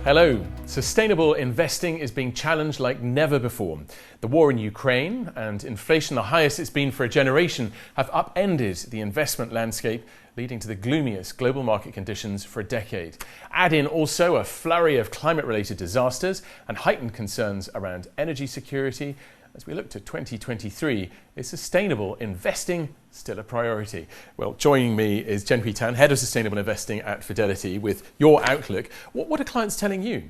Hello. Sustainable investing is being challenged like never before. The war in Ukraine and inflation, the highest it's been for a generation, have upended the investment landscape, leading to the gloomiest global market conditions for a decade. Add in also a flurry of climate-related disasters and heightened concerns around energy security. As we look to 2023, is sustainable investing still a priority? Well, joining me is Jen Tan, Head of Sustainable Investing at Fidelity, with your outlook. What are clients telling you?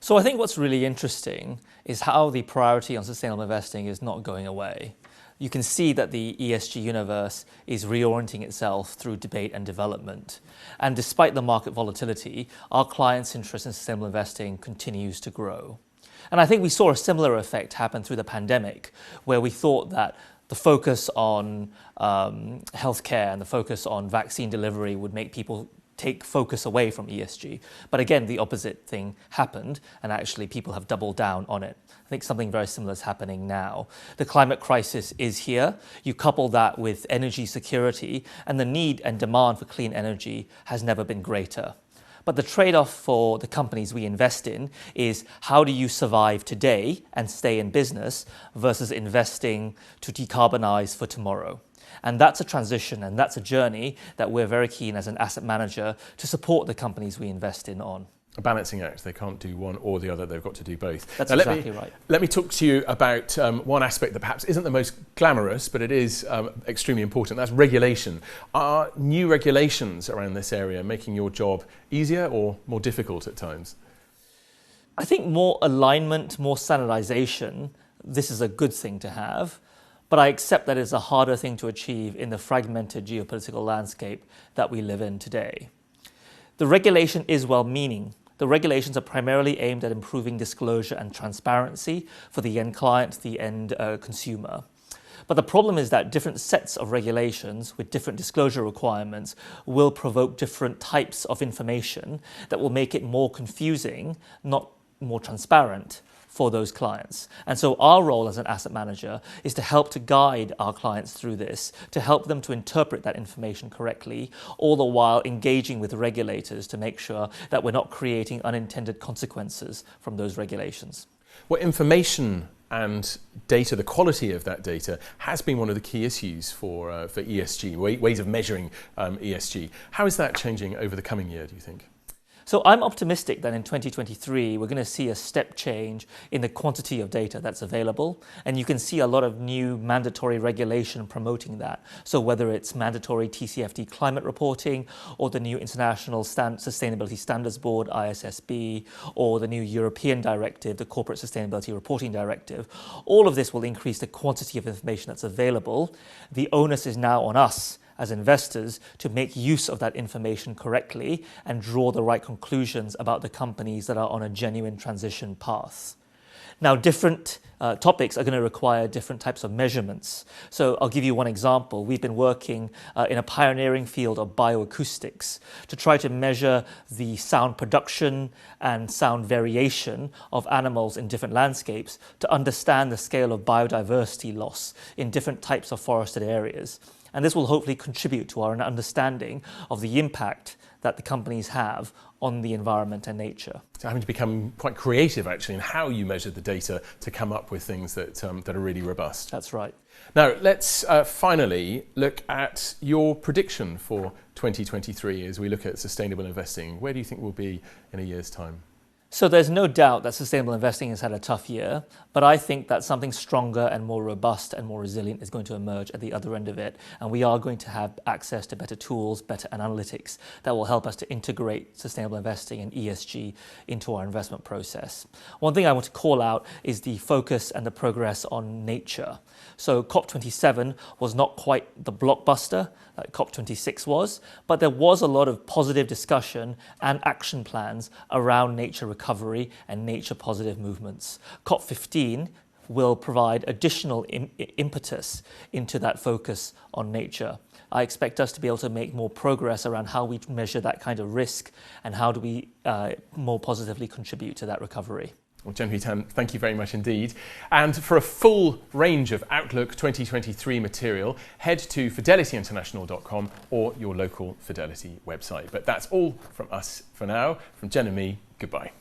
So I think what's really interesting is how the priority on sustainable investing is not going away. You can see that the ESG universe is reorienting itself through debate and development. And despite the market volatility, our clients' interest in sustainable investing continues to grow. And I think we saw a similar effect happen through the pandemic, where we thought that the focus on healthcare and the focus on vaccine delivery would make people take focus away from ESG. But again, the opposite thing happened, and actually people have doubled down on it. I think something very similar is happening now. The climate crisis is here. You couple that with energy security, and the need and demand for clean energy has never been greater. But the trade-off for the companies we invest in is how do you survive today and stay in business versus investing to decarbonize for tomorrow. And that's a transition and that's a journey that we're very keen as an asset manager to support the companies we invest in on. A balancing act. They can't do one or the other. They've got to do both. That's exactly right. Let me talk to you about one aspect that perhaps isn't the most glamorous, but it is extremely important. That's regulation. Are new regulations around this area making your job easier or more difficult at times? I think more alignment, more standardization, this is a good thing to have. But I accept that it's a harder thing to achieve in the fragmented geopolitical landscape that we live in today. The regulation is well-meaning. The regulations are primarily aimed at improving disclosure and transparency for the end client, the end consumer. But the problem is that different sets of regulations with different disclosure requirements will provoke different types of information that will make it more confusing, not more transparent for those clients. And so our role as an asset manager is to help to guide our clients through this, to help them to interpret that information correctly, all the while engaging with regulators to make sure that we're not creating unintended consequences from those regulations. Well, information and data, the quality of that data, has been one of the key issues for ESG, ways of measuring ESG. How is that changing over the coming year, do you think? So I'm optimistic that in 2023, we're going to see a step change in the quantity of data that's available. And you can see a lot of new mandatory regulation promoting that. So whether it's mandatory TCFD climate reporting, or the new International Sustainability Standards Board, ISSB, or the new European directive, the Corporate Sustainability Reporting Directive, all of this will increase the quantity of information that's available. The onus is now on us as investors to make use of that information correctly and draw the right conclusions about the companies that are on a genuine transition path. Now, different topics are going to require different types of measurements. So I'll give you one example. We've been working in a pioneering field of bioacoustics to try to measure the sound production and sound variation of animals in different landscapes to understand the scale of biodiversity loss in different types of forested areas. And this will hopefully contribute to our understanding of the impact that the companies have on the environment and nature. So having to become quite creative, actually, in how you measure the data to come up with things that are really robust. That's right. Now, let's finally look at your prediction for 2023 as we look at sustainable investing. Where do you think we'll be in a year's time? So there's no doubt that sustainable investing has had a tough year, but I think that something stronger and more robust and more resilient is going to emerge at the other end of it. And we are going to have access to better tools, better analytics that will help us to integrate sustainable investing and ESG into our investment process. One thing I want to call out is the focus and the progress on nature. So COP27 was not quite the blockbuster that COP26 was, but there was a lot of positive discussion and action plans around nature recovery and nature positive movements. COP15 will provide additional impetus into that focus on nature. I expect us to be able to make more progress around how we measure that kind of risk and how do we more positively contribute to that recovery. Well, Jen Hui Tan, thank you very much indeed. And for a full range of Outlook 2023 material, head to fidelityinternational.com or your local Fidelity website. But that's all from us for now. From Jen and me, goodbye.